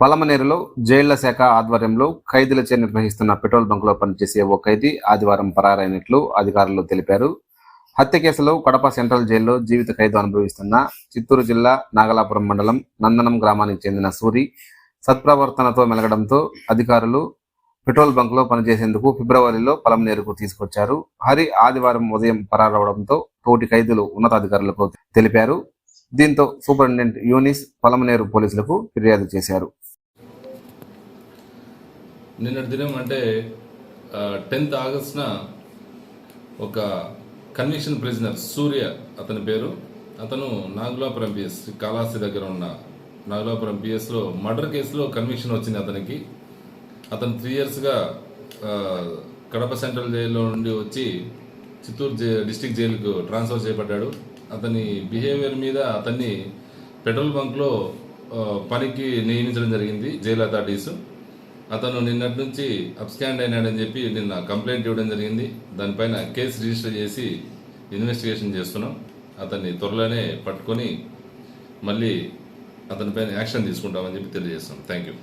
పలమనేరులో జైళ్ల శాఖ ఆధ్వర్యంలో ఖైదీలచే నిర్వహిస్తున్న పెట్రోల్ బంకులో పనిచేసే ఓ ఖైదీ ఆదివారం పరారైనట్లు అధికారులు తెలిపారు. హత్య కేసులో కడప సెంట్రల్ జైల్లో జీవిత ఖైదు అనుభవిస్తున్న చిత్తూరు జిల్లా నాగలాపురం మండలం నందనం గ్రామానికి చెందిన సూరి సత్ప్రవర్తనతో మెలగడంతో అధికారులు పెట్రోల్ బంక్లో పనిచేసేందుకు ఫిబ్రవరిలో పలమనేరుకు తీసుకొచ్చారు. హరి ఆదివారం ఉదయం పరారవడంతో తోటి ఖైదీలు ఉన్నతాధికారులకు తెలిపారు. దీంతో సూపరింటెండెంట్ యూనిస్ పలమనేరు పోలీసులకు ఫిర్యాదు చేశారు. నిన్నటి దినం అంటే 10th ఆగస్టున ఒక కన్విక్షన్ ప్రిజనర్ సూర్య అతని పేరు, అతను నాగులాపురం పిఎస్ కాళహస్తి దగ్గర ఉన్న నాగులాపురం పిఎస్లో మర్డర్ కేసులో కన్విక్షన్ వచ్చింది అతనికి. అతను 3 yearsగా కడప సెంట్రల్ జైల్లో నుండి వచ్చి చిత్తూరు డిస్టిక్ జైలుకు ట్రాన్స్ఫర్ చేయబడ్డాడు. అతని బిహేవియర్ మీద అతన్ని పెట్రోల్ బంక్లో పనికి నియమించడం జరిగింది జైలు అథారిటీస్. అతను నిన్నటి నుంచి అబ్స్కాండ్ అయినాడని చెప్పి నిన్న కంప్లైంట్ ఇవ్వడం జరిగింది. దానిపైన కేసు రిజిస్టర్ చేసి ఇన్వెస్టిగేషన్ చేస్తున్నాం. అతన్ని త్వరలోనే పట్టుకొని మళ్ళీ అతనిపైన యాక్షన్ తీసుకుంటామని చెప్పి తెలియజేస్తాం. Thank you.